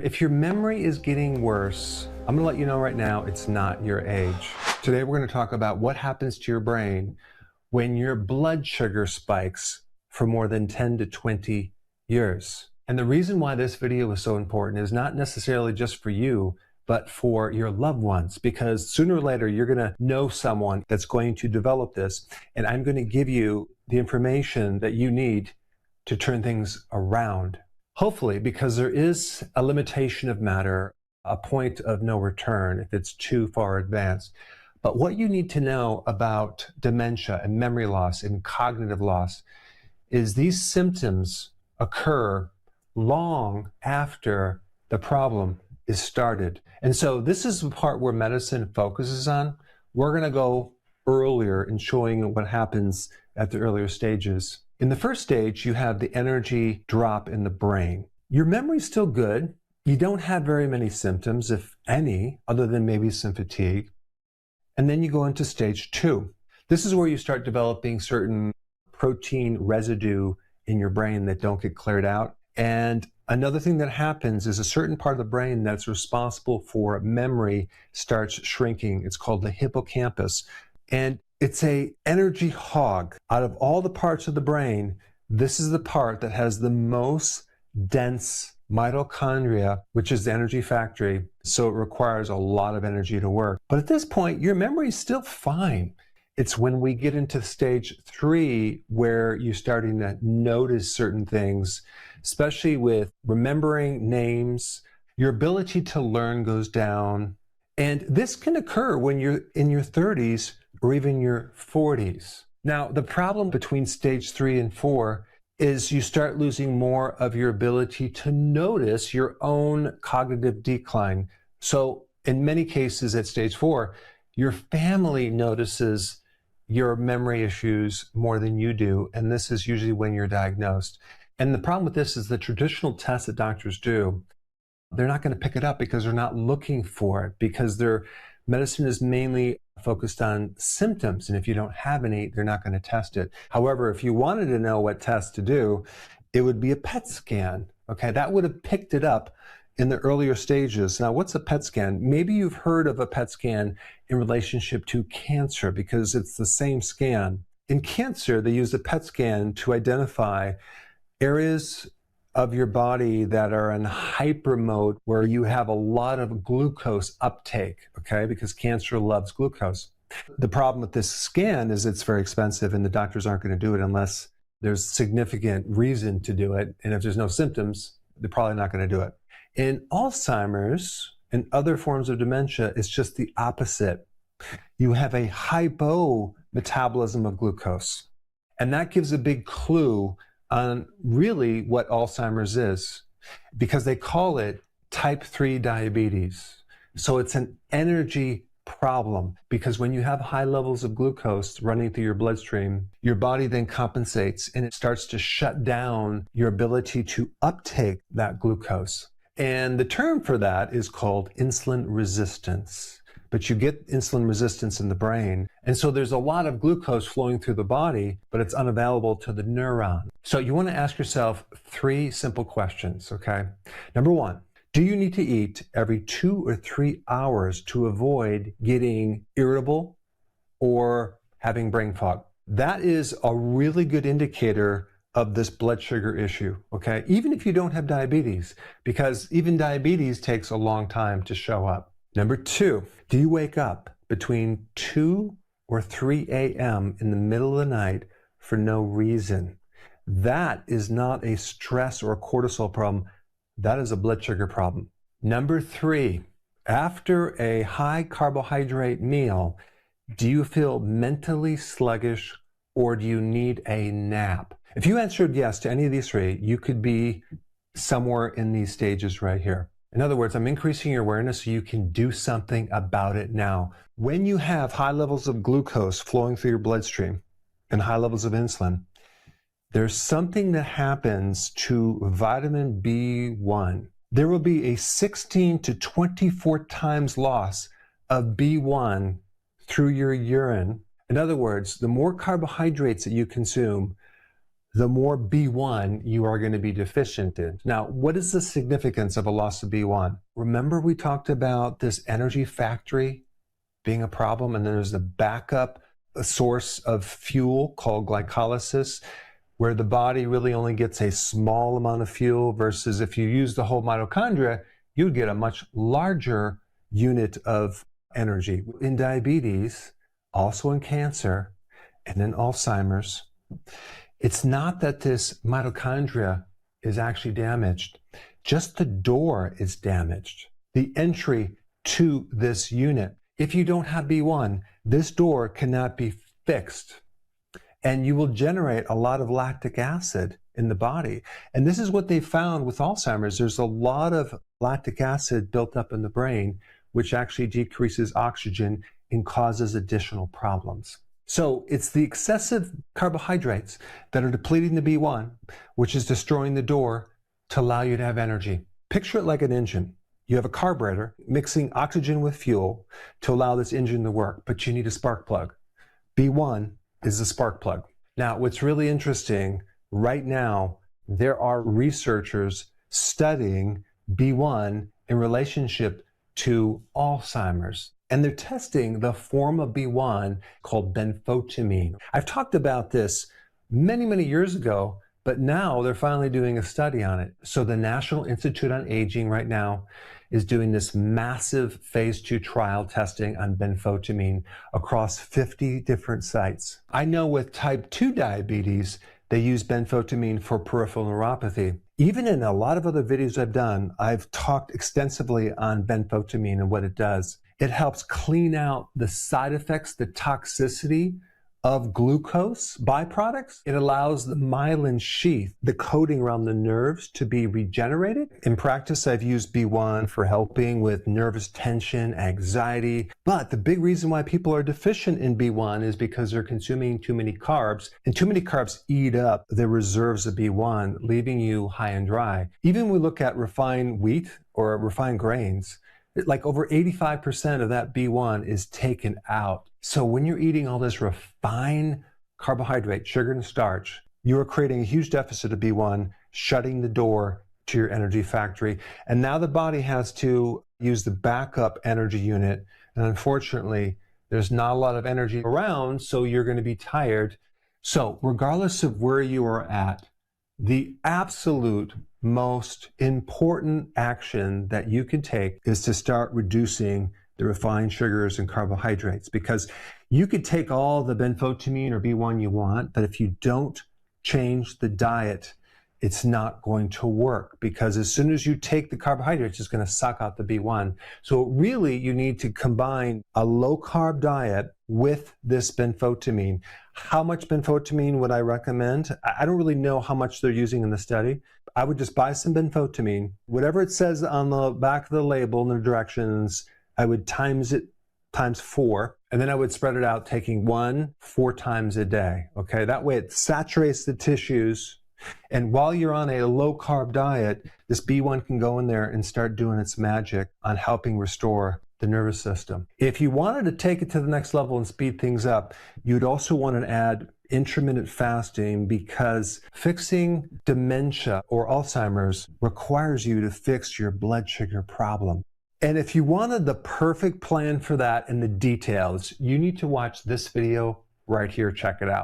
If your memory is getting worse, I'm gonna let you know right now, it's not your age. Today we're gonna talk about what happens to your brain when your blood sugar spikes for more than 10 to 20 years. And the reason why this video is so important is not necessarily just for you, but for your loved ones, because sooner or later you're gonna know someone that's going to develop this, and I'm gonna give you the information that you need to turn things around. Hopefully, because there is a limitation of matter, a point of no return if it's too far advanced. But what you need to know about dementia and memory loss and cognitive loss is these symptoms occur long after the problem is started. And so this is the part where medicine focuses on. We're going to go earlier in showing what happens at the earlier stages. In the first stage, you have the energy drop in the brain. Your memory's still good. You don't have very many symptoms, if any, other than maybe some fatigue. And then you go into stage 2. This is where you start developing certain protein residue in your brain that don't get cleared out. And another thing that happens is a certain part of the brain that's responsible for memory starts shrinking. It's called the hippocampus. And it's an energy hog. Out of all the parts of the brain, this is the part that has the most dense mitochondria, which is the energy factory. So it requires a lot of energy to work. But at this point, your memory is still fine. It's when we get into stage 3 where you're starting to notice certain things, especially with remembering names. Your ability to learn goes down. And this can occur when you're in your 30s or even your 40s. Now, the problem between stage 3 and 4 is you start losing more of your ability to notice your own cognitive decline. So in many cases at stage 4, your family notices your memory issues more than you do, and this is usually when you're diagnosed. And the problem with this is the traditional tests that doctors do, they're not going to pick it up because they're not looking for it, because their medicine is mainly focused on symptoms, and if you don't have any, they're not going to test it. However, if you wanted to know what tests to do, it would be a PET scan. Okay, that would have picked it up in the earlier stages. Now, what's a PET scan? Maybe you've heard of a PET scan in relationship to cancer because it's the same scan. In cancer, they use a PET scan to identify areas of your body that are in hyper mode where you have a lot of glucose uptake, okay, because cancer loves glucose. The problem with this scan is it's very expensive and the doctors aren't going to do it unless there's significant reason to do it. And if there's no symptoms, they're probably not going to do it. In Alzheimer's and other forms of dementia, it's just the opposite. You have a hypo-metabolism of glucose. And that gives a big clue on really what Alzheimer's is, because they call it type 3 diabetes. So it's an energy problem, because when you have high levels of glucose running through your bloodstream, your body then compensates and it starts to shut down your ability to uptake that glucose. And the term for that is called insulin resistance. But you get insulin resistance in the brain. And so there's a lot of glucose flowing through the body, but it's unavailable to the neuron. So you want to ask yourself 3 simple questions, okay? Number 1, do you need to eat every 2 or 3 hours to avoid getting irritable or having brain fog? That is a really good indicator of this blood sugar issue, okay? Even if you don't have diabetes, because even diabetes takes a long time to show up. Number 2, do you wake up between 2 or 3 a.m. in the middle of the night for no reason? That is not a stress or a cortisol problem. That is a blood sugar problem. Number 3, after a high carbohydrate meal, do you feel mentally sluggish or do you need a nap? If you answered yes to any of these 3, you could be somewhere in these stages right here. In other words, I'm increasing your awareness so you can do something about it now. When you have high levels of glucose flowing through your bloodstream and high levels of insulin, there's something that happens to vitamin B1. There will be a 16 to 24 times loss of B1 through your urine. In other words, the more carbohydrates that you consume, the more B1 you are going to be deficient in. Now, what is the significance of a loss of B1? Remember we talked about this energy factory being a problem, and then there's the backup source of fuel called glycolysis, where the body really only gets a small amount of fuel versus if you use the whole mitochondria, you'd get a much larger unit of energy. In diabetes, also in cancer, and in Alzheimer's, it's not that this mitochondria is actually damaged. Just the door is damaged. The entry to this unit. If you don't have B1, this door cannot be fixed. And you will generate a lot of lactic acid in the body. And this is what they found with Alzheimer's. There's a lot of lactic acid built up in the brain, which actually decreases oxygen and causes additional problems. So it's the excessive carbohydrates that are depleting the B1, which is destroying the door to allow you to have energy. Picture it like an engine. You have a carburetor mixing oxygen with fuel to allow this engine to work, but you need a spark plug. B1 is the spark plug. Now, what's really interesting, right now, there are researchers studying B1 in relationship to Alzheimer's. And they're testing the form of B1 called benfotiamine. I've talked about this many, many years ago, but now they're finally doing a study on it. So the National Institute on Aging right now is doing this massive phase 2 trial testing on benfotiamine across 50 different sites. I know with type 2 diabetes, they use benfotiamine for peripheral neuropathy. Even in a lot of other videos I've done, I've talked extensively on benfotiamine and what it does. It helps clean out the side effects, the toxicity of glucose byproducts. It allows the myelin sheath, the coating around the nerves, to be regenerated. In practice, I've used B1 for helping with nervous tension, anxiety. But the big reason why people are deficient in B1 is because they're consuming too many carbs, and too many carbs eat up the reserves of B1, leaving you high and dry. Even when we look at refined wheat or refined grains, like over 85% of that B1 is taken out. So when you're eating all this refined carbohydrate, sugar and starch, you are creating a huge deficit of B1, shutting the door to your energy factory. And now the body has to use the backup energy unit. And unfortunately, there's not a lot of energy around, so you're going to be tired. So regardless of where you are at, the absolute most important action that you can take is to start reducing the refined sugars and carbohydrates, because you could take all the benfotiamine or B1 you want, but if you don't change the diet, it's not going to work, because as soon as you take the carbohydrates, it's going to suck out the B1. So really, you need to combine a low-carb diet with this benfotiamine. How much benfotiamine would I recommend? I don't really know how much they're using in the study. I would just buy some benfotiamine. Whatever it says on the back of the label and the directions, I would times it times 4, and then I would spread it out, taking 4 times a day. Okay, that way it saturates the tissues. And while you're on a low-carb diet, this B1 can go in there and start doing its magic on helping restore the nervous system. If you wanted to take it to the next level and speed things up, you'd also want to add intermittent fasting, because fixing dementia or Alzheimer's requires you to fix your blood sugar problem. And if you wanted the perfect plan for that and the details, you need to watch this video right here. Check it out.